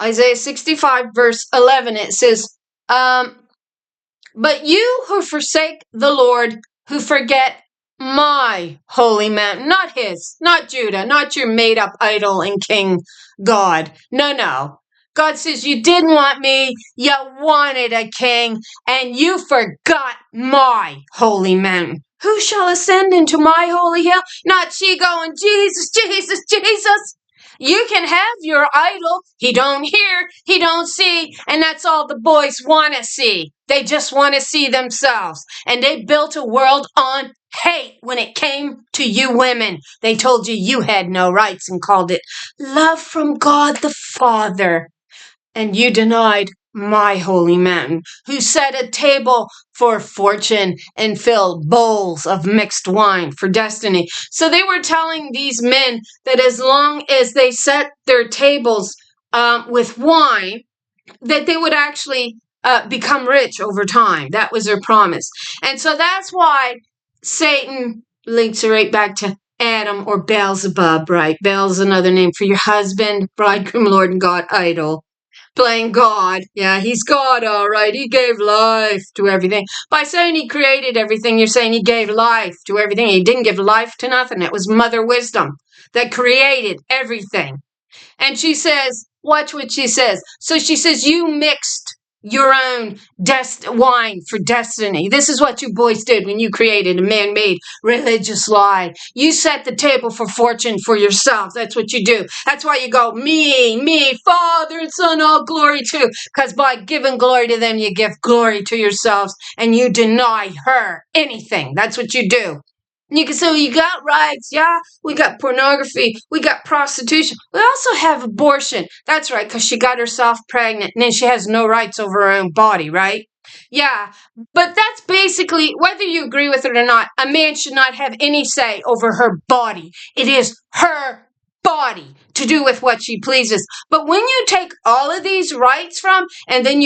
Isaiah 65 verse 11, it says, but you who forsake the Lord, who forget my holy mountain, not his, not Judah, not your made up idol and king God. No, no. God says, you didn't want me, you wanted a king, and you forgot my holy mountain. Who shall ascend into my holy hill? Not she going, Jesus, Jesus, Jesus. You can have your idol. He don't hear, he don't see, and that's all the boys want to see. They just want to see themselves. And they built a world on hate when it came to you women. They told you you had no rights and called it love from God the Father. And you denied my holy mountain, who set a table for fortune and filled bowls of mixed wine for destiny. So they were telling these men that as long as they set their tables with wine, that they would actually become rich over time. That was their promise. And so that's why Satan links it right back to Adam or Beelzebub, right? Baal's another name for your husband, bridegroom, Lord, and God, idol. Playing God. Yeah, he's God, all right. He gave life to everything. By saying he created everything, you're saying he gave life to everything. He didn't give life to nothing. It was Mother Wisdom that created everything. And she says, watch what she says. So she says, you mixed your own wine for destiny. This is what you boys did when you created a man-made religious lie. You set the table for fortune for yourself. That's what you do. That's why you go, me, Father and Son, all glory to. Because by giving glory to them, you give glory to yourselves, and you deny her anything. That's what you do. You can say, well, you got rights, yeah, we got pornography, we got prostitution, we also have abortion. That's right, because she got herself pregnant, and then she has no rights over her own body, right? Yeah, but that's basically, whether you agree with it or not, a man should not have any say over her body. It is her body to do with what she pleases. But when you take all of these rights from, and then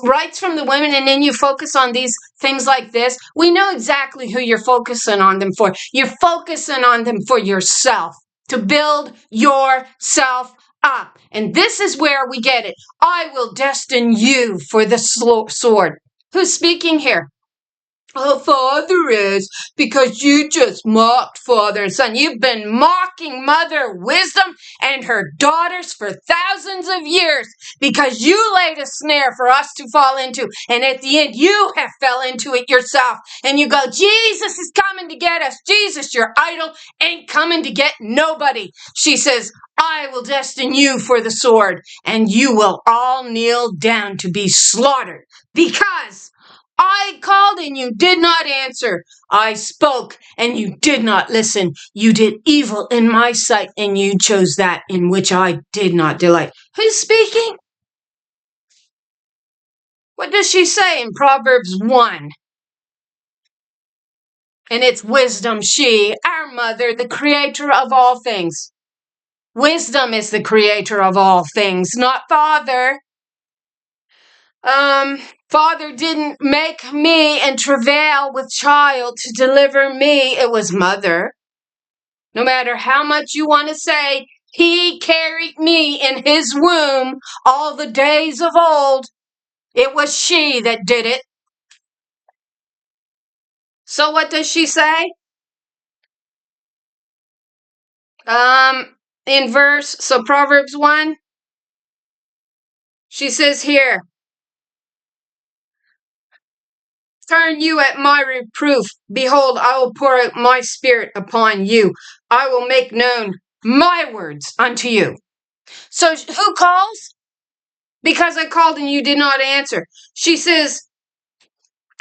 rights from the women, and then you focus on these things like this, we know exactly who you're focusing on them for. You're focusing on them for yourself, to build yourself up. And this is where we get it. I will destine you for the sword. Who's speaking here? Oh, Father is, because you just mocked Father and Son. You've been mocking Mother Wisdom and her daughters for thousands of years because you laid a snare for us to fall into. And at the end, you have fell into it yourself. And you go, Jesus is coming to get us. Jesus, your idol, ain't coming to get nobody. She says, I will destine you for the sword, and you will all kneel down to be slaughtered because I called and you did not answer. I spoke and you did not listen. You did evil in my sight and you chose that in which I did not delight. Who's speaking? What does she say in Proverbs 1? And it's wisdom, she, our mother, the creator of all things. Wisdom is the creator of all things, not Father. Father didn't make me and travail with child to deliver me. It was Mother. No matter how much you want to say, he carried me in his womb all the days of old. It was she that did it. So what does she say? In Proverbs 1, she says here, turn you at my reproof. Behold, I will pour out my spirit upon you. I will make known my words unto you. So who calls? Because I called and you did not answer. She says,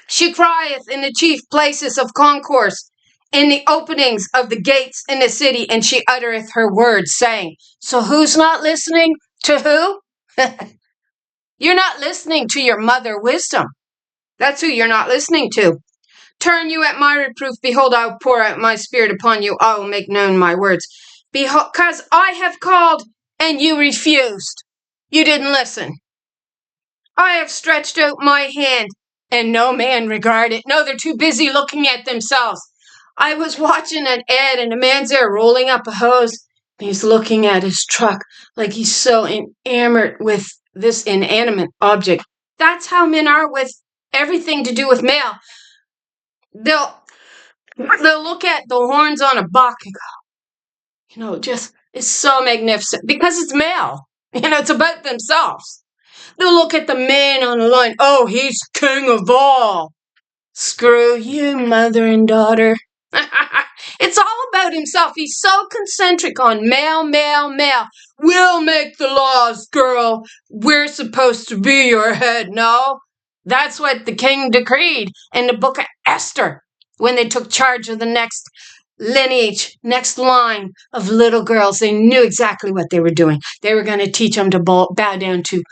she crieth in the chief places of concourse, in the openings of the gates in the city, and she uttereth her words, saying, so who's not listening to who? You're not listening to your Mother Wisdom. That's who you're not listening to. Turn you at my reproof. Behold, I will pour out my spirit upon you. I will make known my words. Behold, because I have called and you refused. You didn't listen. I have stretched out my hand and no man regarded. No, they're too busy looking at themselves. I was watching an ad and a man's there rolling up a hose He's looking at his truck like he's so enamored with this inanimate object. That's how men are with everything to do with male. They'll look at the horns on a buck and go, just it's so magnificent because it's male. It's about themselves. They'll look at the man on the line. Oh, he's king of all. Screw you, mother and daughter. It's all about himself. He's so concentric on male, male, male. We'll make the laws, girl. We're supposed to be your head. No, that's what the king decreed in the book of Esther when they took charge of the next lineage, next line of little girls. They knew exactly what they were doing. They were going to teach them to bow down to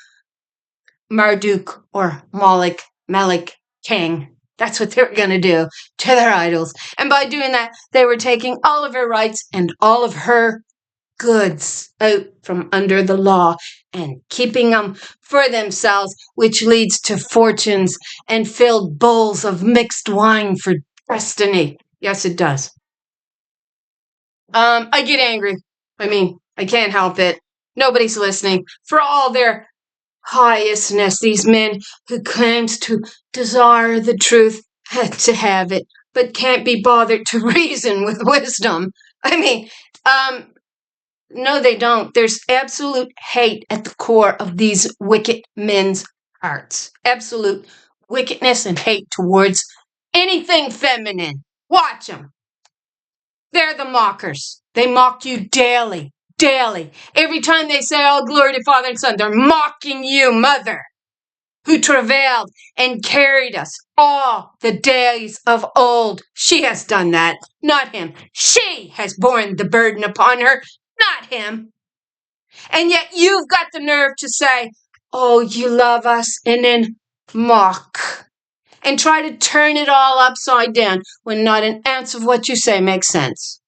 Marduk or Moloch, Melech, king. That's what they were going to do to their idols. And by doing that, they were taking all of her rights and all of her goods out from under the law and keeping them for themselves, which leads to fortunes and filled bowls of mixed wine for destiny. Yes, it does. I get angry. I can't help it. Nobody's listening. For all their piousness, these men who claims to desire the truth to have it, but can't be bothered to reason with wisdom. No, they don't. There's absolute hate at the core of these wicked men's hearts. Absolute wickedness and hate towards anything feminine. Watch them. They're the mockers. They mock you daily. Daily. Every time they say, oh, glory to Father and Son, they're mocking you, Mother, who travailed and carried us all the days of old. She has done that, not him. She has borne the burden upon her, not him. And yet you've got the nerve to say, oh, you love us, and then mock and try to turn it all upside down when not an ounce of what you say makes sense.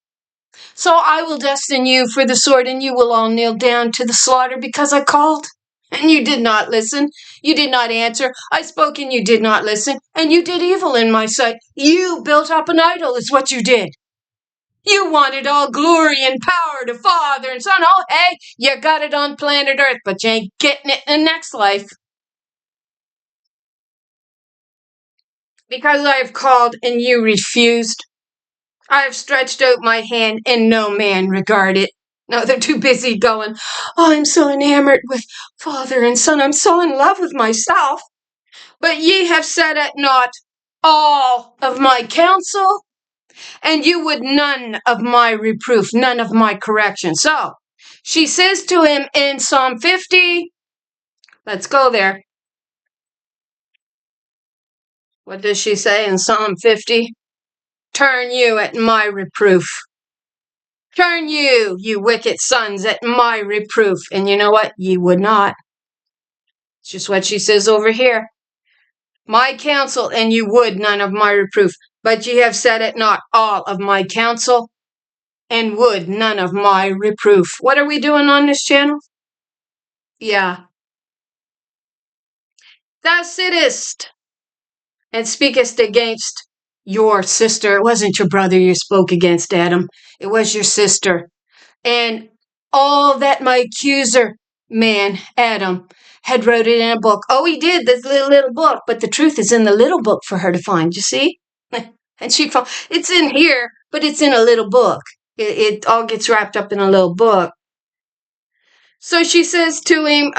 So I will destine you for the sword, and you will all kneel down to the slaughter because I called, and you did not listen. You did not answer. I spoke, and you did not listen, and you did evil in my sight. You built up an idol is what you did. You wanted all glory and power to Father and Son. Oh, hey, you got it on planet Earth, but you ain't getting it in the next life. Because I have called, and you refused. I have stretched out my hand, and no man regarded it. No, they're too busy going, oh, I'm so enamored with Father and Son. I'm so in love with myself. But ye have set at naught all of my counsel, and you would none of my reproof, none of my correction. So she says to him in Psalm 50, let's go there. What does she say in Psalm 50? Turn you at my reproof. Turn you, you wicked sons, at my reproof. And you know what? Ye would not. It's just what she says over here. My counsel, and you would none of my reproof. But ye have set at naught all of my counsel, and would none of my reproof. What are we doing on this channel? Yeah. Thou sittest and speakest against your sister. It wasn't your brother you spoke against, Adam. It was your sister. And all that my accuser, man, Adam, had wrote it in a book. Oh, he did, this little book, but the truth is in the little book for her to find, you see? And she found, it's in here, but it's in a little book. It all gets wrapped up in a little book. So she says to him,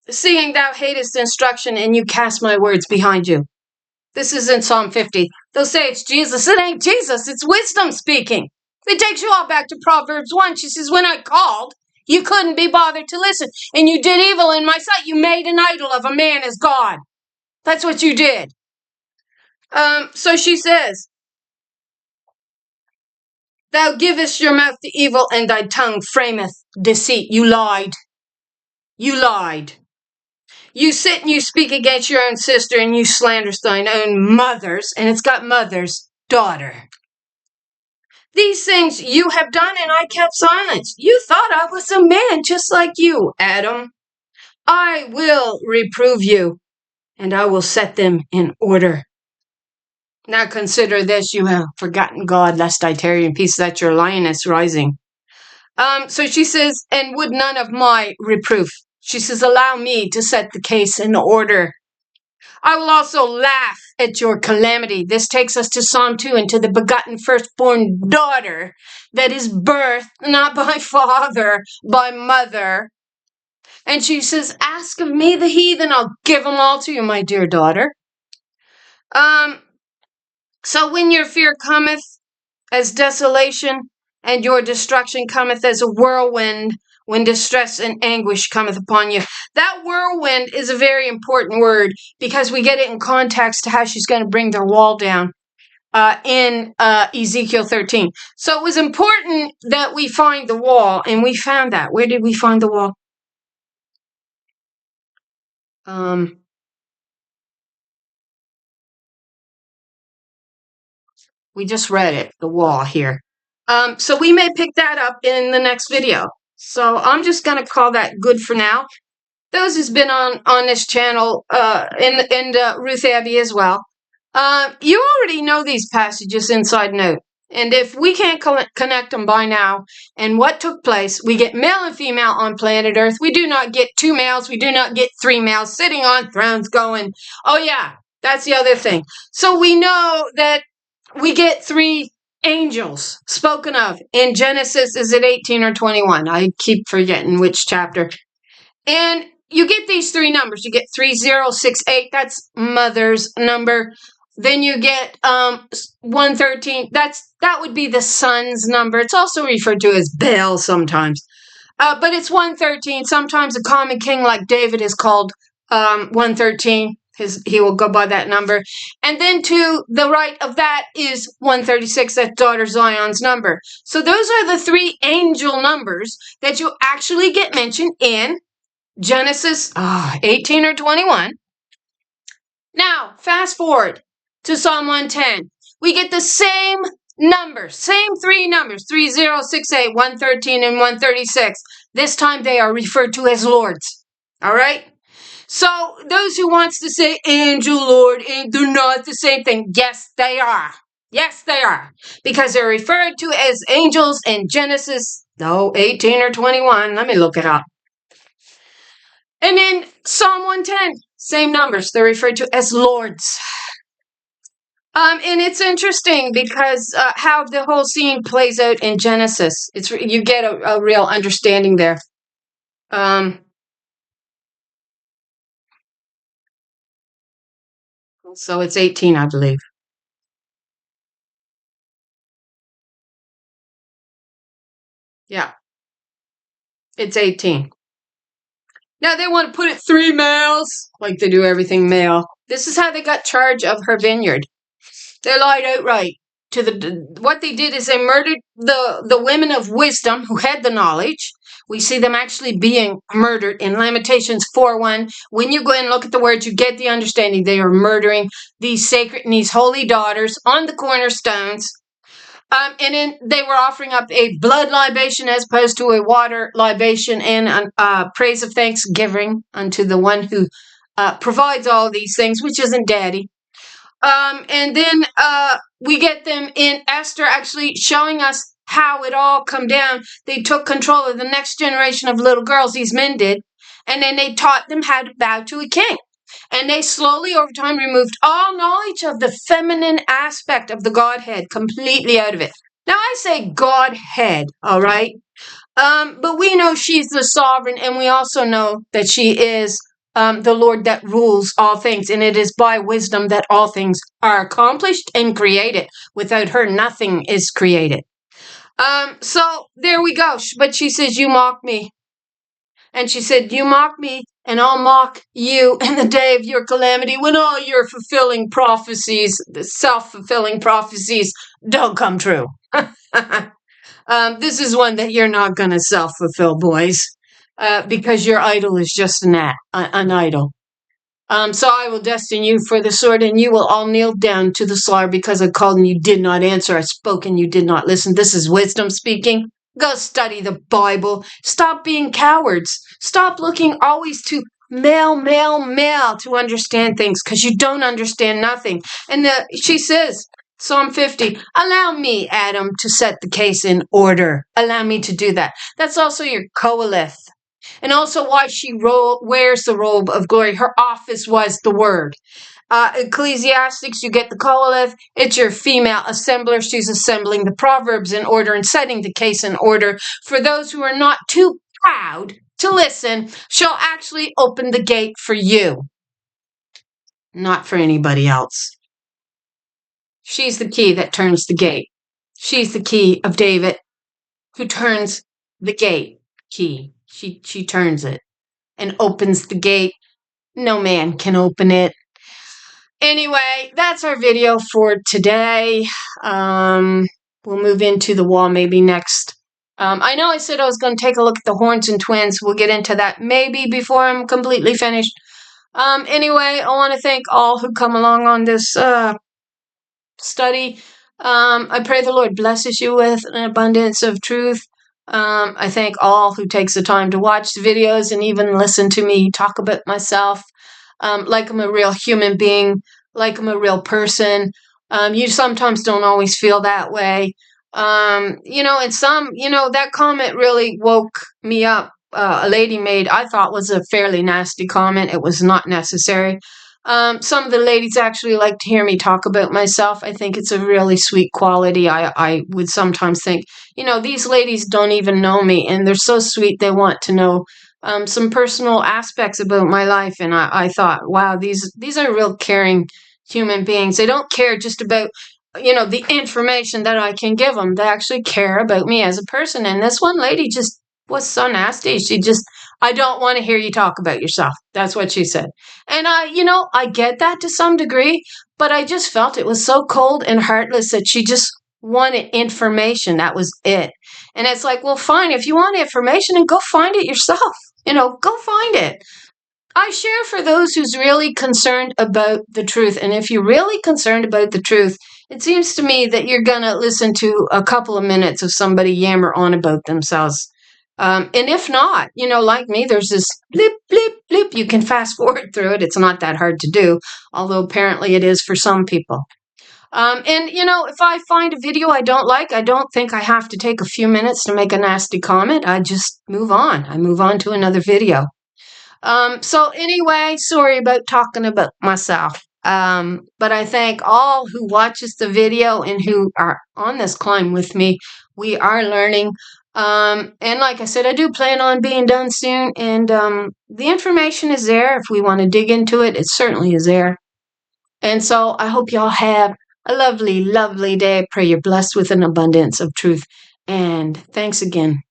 seeing thou hatest instruction, and you cast my words behind you. This is in Psalm 50. They'll say it's Jesus. It ain't Jesus. It's wisdom speaking. It takes you all back to Proverbs 1. She says, when I called, you couldn't be bothered to listen. And you did evil in my sight. You made an idol of a man as God. That's what you did. So she says, thou givest your mouth to evil, and thy tongue frameth deceit. You lied. You lied. You sit and you speak against your own sister, and you slander thine own mother's, and it's got mother's daughter. These things you have done, and I kept silence. You thought I was a man just like you, Adam. I will reprove you, and I will set them in order. Now consider this, you have forgotten God, lest I tear you in pieces at your lioness rising. So she says, and would none of my reproof. She says, allow me to set the case in order. I will also laugh at your calamity. This takes us to Psalm 2 and to the begotten firstborn daughter that is birthed not by father, by mother. And she says, ask of me the heathen, I'll give them all to you, my dear daughter. So when your fear cometh as desolation, and your destruction cometh as a whirlwind, when distress and anguish cometh upon you. That whirlwind is a very important word because we get it in context to how she's going to bring their wall down in Ezekiel 13. So it was important that we find the wall, and we found that. Where did we find the wall? We just read it, the wall here. So we may pick that up in the next video. So I'm just going to call that good for now. Those who's been on this channel, and Ruth Abbey as well. You already know these passages inside and out. And if we can't connect them by now, and what took place, we get male and female on planet Earth. We do not get 2 males. We do not get 3 males sitting on thrones going, oh yeah, that's the other thing. So we know that we get 3 angels spoken of in Genesis. Is it 18 or 21? I keep forgetting which chapter. And you get these 3 numbers. You get 3068. That's mother's number. Then you get 113. That would be the son's number. It's also referred to as Baal sometimes. But it's 113. Sometimes a common king like David is called 113. He will go by that number. And then to the right of that is 136. That's daughter Zion's number. So those are the 3 angel numbers that you actually get mentioned in Genesis 18 or 21. Now, fast forward to Psalm 110. We get the same numbers, same 3 numbers, 3068, 113, and 136. This time they are referred to as lords. All right? So those who wants to say angel, lord, they're not the same thing. Yes, they are. Yes, they are. Because they're referred to as angels in Genesis 18 or 21. Let me look it up. And in Psalm 110, same numbers. They're referred to as lords. And it's interesting because how the whole scene plays out in Genesis. You get a real understanding there. So it's 18, I believe. Yeah. It's 18. Now they want to put it 3 males, like they do everything male. This is how they got charge of her vineyard. They lied outright. What they did is they murdered the women of wisdom who had the knowledge. We see them actually being murdered in Lamentations 4:1. When you go and look at the words, you get the understanding. They are murdering these sacred and these holy daughters on the cornerstones. And then they were offering up a blood libation as opposed to a water libation and praise of thanksgiving unto the one who provides all these things, which isn't Daddy. And then we get them in Esther actually showing us how it all come down. They took control of the next generation of little girls, these men did, and then they taught them how to bow to a king. And they slowly, over time, removed all knowledge of the feminine aspect of the Godhead completely out of it. Now, I say Godhead, all right? But we know she's the sovereign, and we also know that she is the Lord that rules all things. And it is by wisdom that all things are accomplished and created. Without her, nothing is created. So there we go. But she says, you mock me. And she said, you mock me, and I'll mock you in the day of your calamity when all your fulfilling prophecies, the self-fulfilling prophecies, don't come true. This is one that you're not going to self-fulfill, boys, because your idol is just an idol. So I will destine you for the sword, and you will all kneel down to the slaughter because I called and you did not answer. I spoke and you did not listen. This is wisdom speaking. Go study the Bible. Stop being cowards. Stop looking always to male to understand things, because you don't understand nothing. And she says, Psalm 50, allow me, Adam, to set the case in order. Allow me to do that. That's also your Koheleth. And also why she wears the robe of glory. Her office was the word. Ecclesiastics, you get the Koheleth. It's your female assembler. She's assembling the Proverbs in order and setting the case in order. For those who are not too proud to listen, she'll actually open the gate for you, not for anybody else. She's the key that turns the gate. She's the key of David, who turns the gate key. She turns it and opens the gate. No man can open it. Anyway, that's our video for today. We'll move into the wall maybe next. I know I said I was going to take a look at the horns and twins. We'll get into that maybe before I'm completely finished. Anyway, I want to thank all who come along on this study. I pray the Lord blesses you with an abundance of truth. I thank all who takes the time to watch the videos and even listen to me talk about myself, like I'm a real human being, like I'm a real person. You sometimes don't always feel that way. And that comment really woke me up. A lady made, I thought was a fairly nasty comment. It was not necessary. Some of the ladies actually like to hear me talk about myself. I think it's a really sweet quality. I would sometimes think, these ladies don't even know me, and they're so sweet. They want to know some personal aspects about my life. And I thought, wow, these are real caring human beings. They don't care just about, the information that I can give them. They actually care about me as a person. And this one lady just was so nasty. She just, I don't want to hear you talk about yourself. That's what she said. And I get that to some degree, but I just felt it was so cold and heartless that she just wanted information. That was it. And it's like, well, fine, if you want information, and go find it yourself. Go find it. I share for those who's really concerned about the truth. And if you're really concerned about the truth, it seems to me that you're going to listen to a couple of minutes of somebody yammer on about themselves. And if not, like me, there's this blip, blip, blip. You can fast forward through it. It's not that hard to do, although apparently it is for some people. If I find a video I don't like, I don't think I have to take a few minutes to make a nasty comment. I just move on. I move on to another video. So anyway, sorry about talking about myself. But I thank all who watches the video and who are on this climb with me. We are learning. And like I said, I do plan on being done soon. And the information is there. If we want to dig into it, it certainly is there. And so I hope y'all have a lovely, lovely day. I pray you're blessed with an abundance of truth. And thanks again.